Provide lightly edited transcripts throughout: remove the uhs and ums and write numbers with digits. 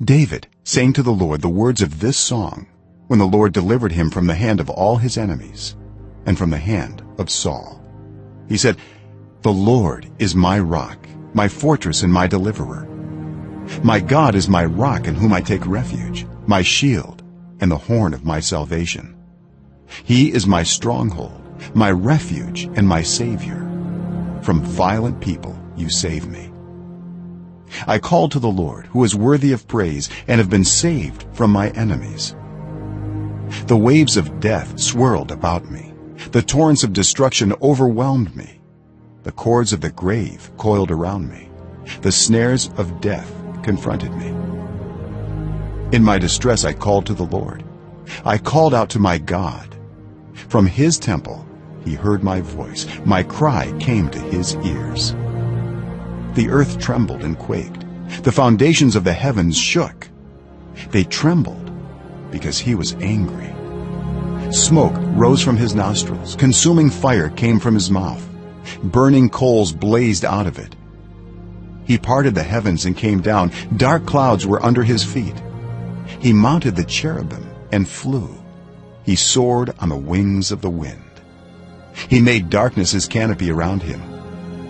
David sang to the Lord the words of this song when the Lord delivered him from the hand of all his enemies and from the hand of Saul. He said, "The Lord is my rock, my fortress and my deliverer. My God is my rock in whom I take refuge, my shield and the horn of my salvation. He is my stronghold, my refuge and my savior. From violent people you save me. I called to the Lord, who is worthy of praise, and have been saved from my enemies. The waves of death swirled about me. The torrents of destruction overwhelmed me. The cords of the grave coiled around me. The snares of death confronted me. In my distress I called to the Lord. I called out to my God. From his temple he heard my voice. My cry came to his ears. The earth trembled and quaked. The foundations of the heavens shook. They trembled because he was angry. Smoke rose from his nostrils. Consuming fire came from his mouth. Burning coals blazed out of it. He parted the heavens and came down. Dark clouds were under his feet. He mounted the cherubim and flew. He soared on the wings of the wind. He made darkness his canopy around him,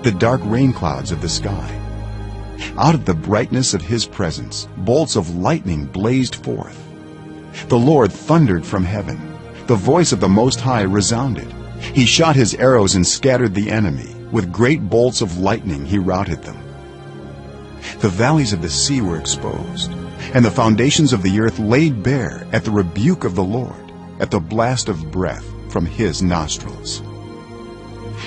the dark rain clouds of the sky. Out of the brightness of his presence, bolts of lightning blazed forth. The Lord thundered from heaven. The voice of the Most High resounded. He shot his arrows and scattered the enemy. With great bolts of lightning he routed them. The valleys of the sea were exposed, and the foundations of the earth laid bare at the rebuke of the Lord, at the blast of breath from his nostrils.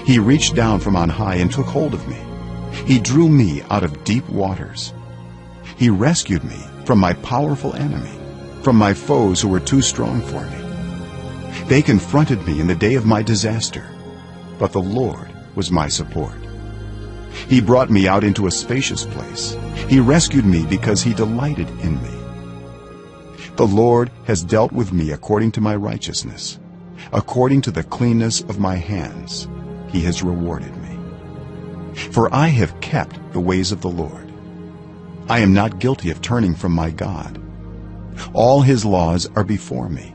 He reached down from on high and took hold of me. He drew me out of deep waters. He rescued me from my powerful enemy, from my foes who were too strong for me. They confronted me in the day of my disaster, but the Lord was my support. He brought me out into a spacious place. He rescued me because he delighted in me. The Lord has dealt with me according to my righteousness. According to the cleanness of my hands, he has rewarded me. For I have kept the ways of the Lord. I am not guilty of turning from my God. All his laws are before me.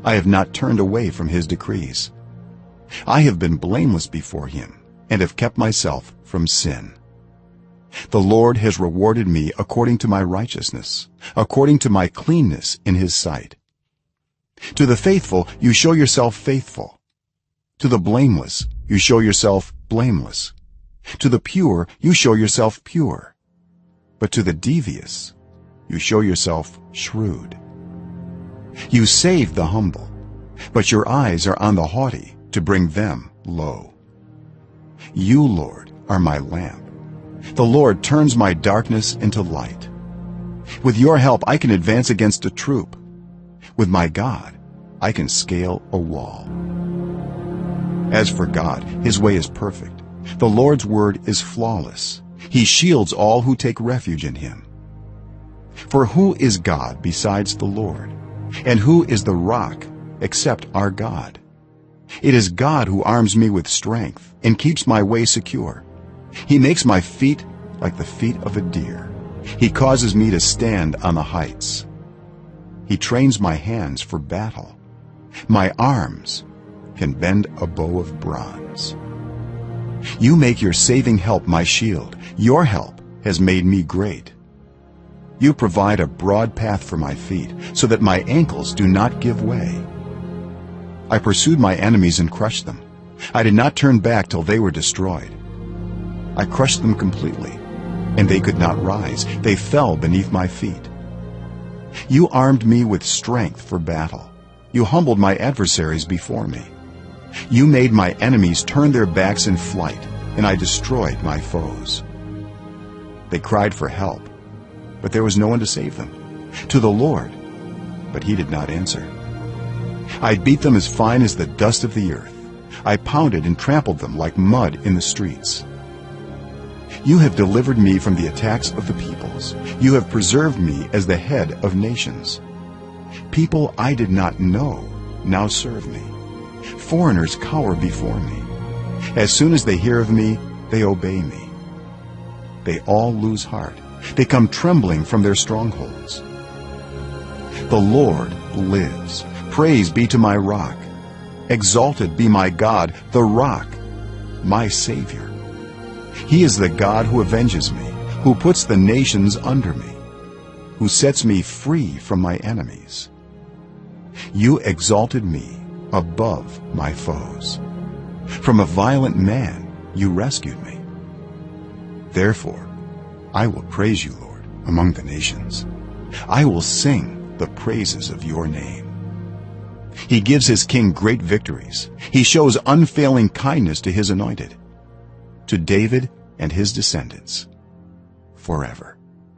I have not turned away from his decrees. I have been blameless before him and have kept myself from sin. The Lord has rewarded me according to my righteousness, according to my cleanness in his sight. To the faithful you show yourself faithful. To the blameless you show yourself blameless. To the pure you show yourself pure. But to the devious you show yourself shrewd. You save the humble, but your eyes are on the haughty to bring them low. You, Lord, are my lamp. The Lord turns my darkness into light. With your help I can advance against a troop. With my God I can scale a wall. As for God, his way is perfect. The Lord's word is flawless. He shields all who take refuge in him. For who is God besides the Lord? And who is the rock except our God? It is God who arms me with strength and keeps my way secure. He makes my feet like the feet of a deer. He causes me to stand on the heights. He trains my hands for battle. My arms can bend a bow of bronze. You make your saving help my shield. Your help has made me great. You provide a broad path for my feet so that my ankles do not give way. I pursued my enemies and crushed them. I did not turn back till they were destroyed. I crushed them completely, and they could not rise. They fell beneath my feet. You armed me with strength for battle. You humbled my adversaries before me. You made my enemies turn their backs in flight, and I destroyed my foes. They cried for help, but there was no one to save them. To the Lord, but he did not answer. I beat them as fine as the dust of the earth. I pounded and trampled them like mud in the streets. You have delivered me from the attacks of the peoples. You have preserved me as the head of nations. People I did not know now serve me. Foreigners cower before me. As soon as they hear of me, they obey me. They all lose heart They come trembling from their strongholds. The Lord lives. Praise be to my rock. Exalted be my God, the rock, my Savior. He is the God who avenges me, who puts the nations under me, who sets me free from my enemies. You exalted me above my foes. From a violent man you rescued me. Therefore, I will praise you, Lord, among the nations. I will sing the praises of your name. He gives his king great victories. He shows unfailing kindness to his anointed, to David and his descendants forever.